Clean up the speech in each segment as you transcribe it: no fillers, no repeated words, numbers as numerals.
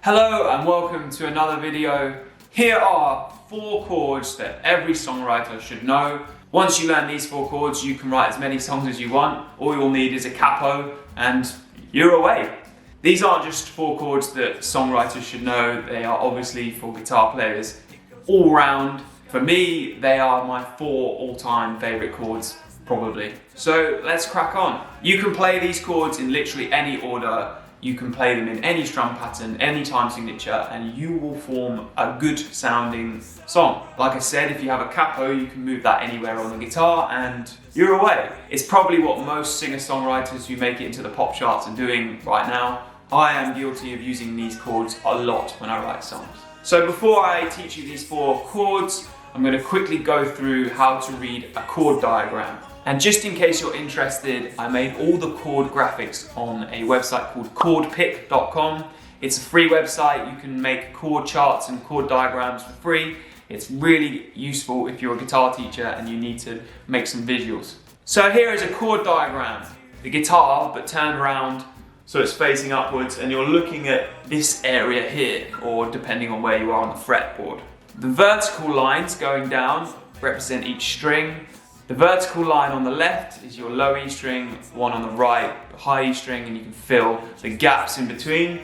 Hello and welcome to another video. Here are 4 chords that every songwriter should know. Once you learn these 4 chords, you can write as many songs as you want. All you'll need is a capo and you're away. These aren't just 4 chords that songwriters should know. They are obviously for guitar players all round. For me, they are my 4 all-time favorite chords, probably. So let's crack on. You can play these chords in literally any order. You can play them in any strum pattern, any time signature, and you will form a good sounding song. Like I said, if you have a capo, you can move that anywhere on the guitar and you're away. It's probably what most singer-songwriters who make it into the pop charts are doing right now. I am guilty of using these chords a lot when I write songs. So before I teach you these 4 chords, I'm going to quickly go through how to read a chord diagram. And just in case you're interested, I made all the chord graphics on a website called chordpick.com. It's a free website. You can make chord charts and chord diagrams for free. It's really useful if you're a guitar teacher and you need to make some visuals. So here is a chord diagram. The guitar, but turned around so it's facing upwards, and you're looking at this area here, or depending on where you are on the fretboard. The vertical lines going down represent each string. The vertical line on the left is your low E string, one on the right, high E string, and you can fill the gaps in between.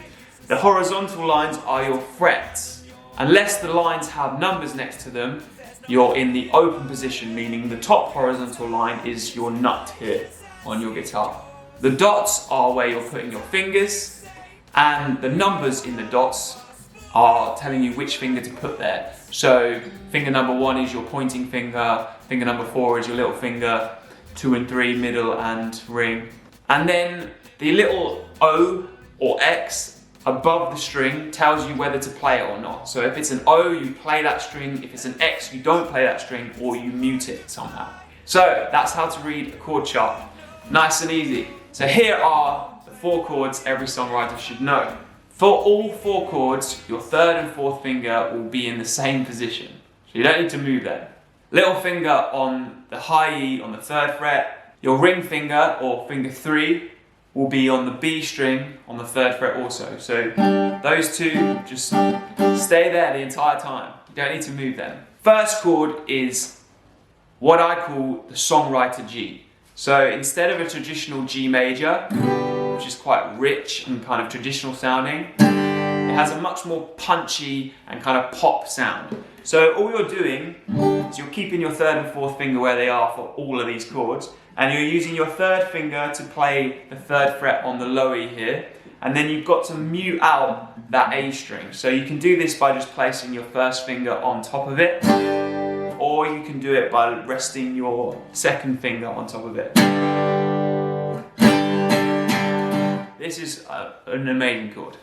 The horizontal lines are your frets. Unless the lines have numbers next to them, you're in the open position, meaning the top horizontal line is your nut here on your guitar. The dots are where you're putting your fingers, and the numbers in the dots are telling you which finger to put there. So finger number 1 is your pointing finger, finger number 4 is your little finger, 2 and 3 middle and ring. And then the little O or X above the string tells you whether to play it or not. So if it's an O, you play that string. If it's an X, you don't play that string, or you mute it somehow. So that's how to read a chord chart. Nice and easy. So here are the 4 chords every songwriter should know. For all 4 chords, your 3rd and 4th finger will be in the same position. So you don't need to move them. Little finger on the high E on the 3rd fret. Your ring finger, or finger 3, will be on the B string on the 3rd fret also. So those 2 just stay there the entire time. You don't need to move them. First chord is what I call the songwriter G. So instead of a traditional G major, which is quite rich and kind of traditional sounding, it has a much more punchy and kind of pop sound. So all you're doing is you're keeping your 3rd and 4th finger where they are for all of these chords, and you're using your 3rd finger to play the 3rd fret on the low E here, and then you've got to mute out that A string. So you can do this by just placing your 1st finger on top of it, or you can do it by resting your 2nd finger on top of it. This is an amazing chord.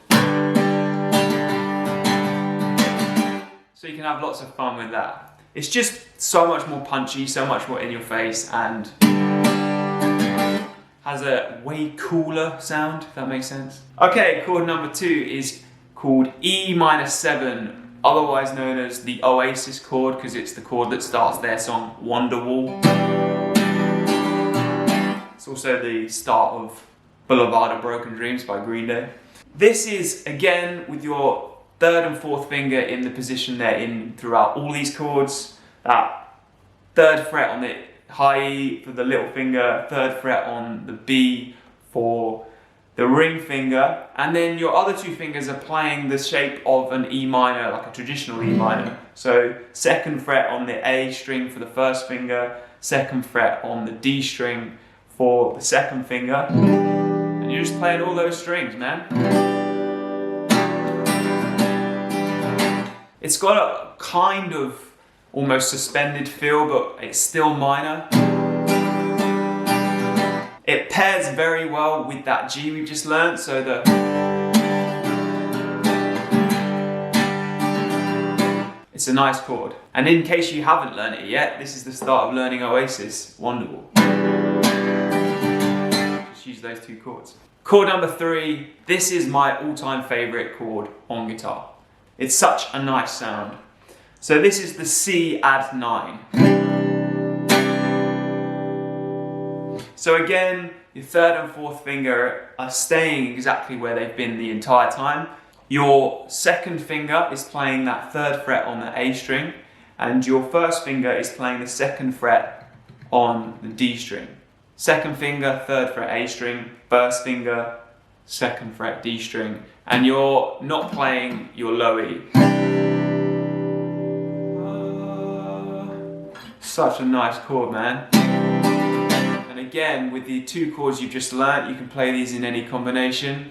So you can have lots of fun with that. It's just so much more punchy, so much more in your face, and has a way cooler sound, if that makes sense. Okay, chord number 2 is called E minor 7, otherwise known as the Oasis chord, because it's the chord that starts their song Wonderwall. It's also the start of Boulevard of Broken Dreams by Green Day. This is, again, with your 3rd and 4th finger in the position they're in throughout all these chords. That 3rd fret on the high E for the little finger, 3rd fret on the B for the ring finger, and then your other 2 fingers are playing the shape of an E minor, like a traditional E minor. So 2nd fret on the A string for the 1st finger, 2nd fret on the D string for the 2nd finger, and you're just playing all those strings, man. It's got a kind of almost suspended feel, but it's still minor. It pairs very well with that G we've just learned, so it's a nice chord. And in case you haven't learned it yet, this is the start of learning Oasis, Wonderwall. Just use those 2 chords. Chord number 3, this is my all-time favorite chord on guitar. It's such a nice sound. So this is the C add 9. So again, your 3rd and 4th finger are staying exactly where they've been the entire time. Your second finger is playing that third fret on the A string, and your first finger is playing the second fret on the D string. Second finger, third fret A string, first finger, second fret D string, and you're not playing your low E. Such a nice chord, man. And again, with the two chords you've just learnt, you can play these in any combination.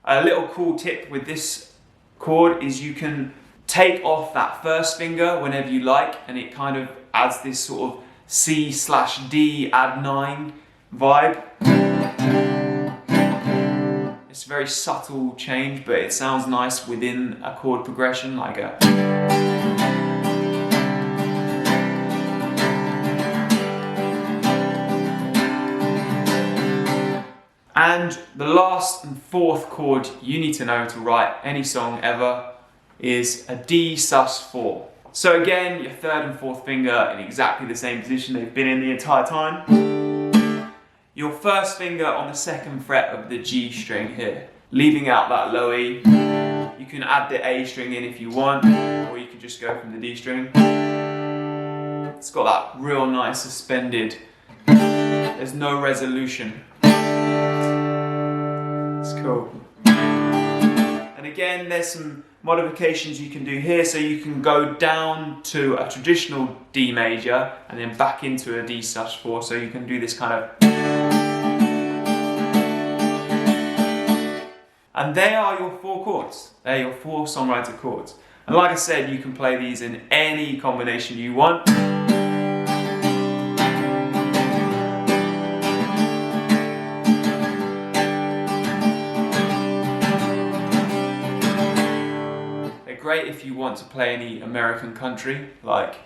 A little cool tip with this chord is you can take off that first finger whenever you like, and it kind of adds this sort of C/D add 9 vibe. It's a very subtle change, but it sounds nice within a chord progression, like a... And the last and fourth chord you need to know to write any song ever is a D sus4. So again, your third and fourth finger in exactly the same position they've been in the entire time. Your first finger on the second fret of the G string here, leaving out that low E. You can add the A string in if you want, or you can just go from the D string. It's got that real nice suspended, there's no resolution. It's cool. And again, there's some modifications you can do here, so you can go down to a traditional D major and then back into a D sus4, so you can do this kind of... And they are your four chords. They're your four songwriter chords. And like I said, you can play these in any combination you want. They're great if you want to play any American country, like...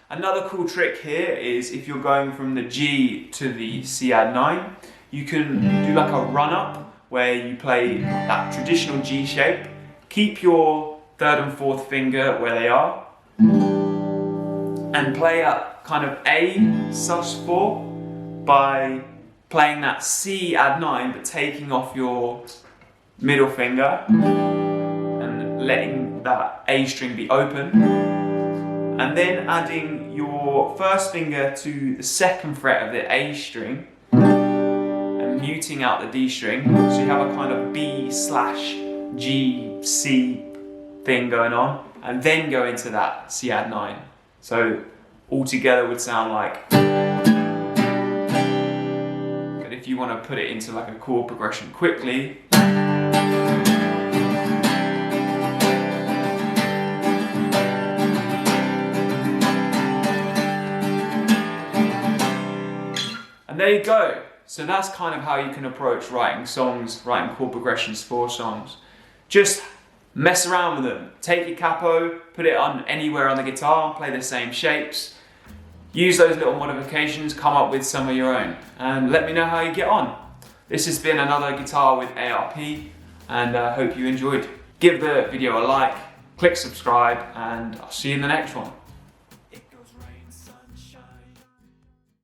Another cool trick here is if you're going from the G to the C add 9, you can do like a run up where you play that traditional G shape, keep your third and fourth finger where they are, and play a kind of A sus4 by playing that C add 9 but taking off your middle finger and letting that A string be open. And then adding your first finger to the second fret of the A string and muting out the D string, so you have a kind of B/G C thing going on, and then go into that C add 9. So all together would sound like... But if you want to put it into like a chord progression quickly, and there you go. So that's kind of how you can approach writing songs, writing chord progressions for songs. Just mess around with them. Take your capo, put it on anywhere on the guitar, play the same shapes. Use those little modifications, come up with some of your own, and let me know how you get on. This has been another Guitar with ARP, and I hope you enjoyed. Give the video a like, click subscribe, and I'll see you in the next one.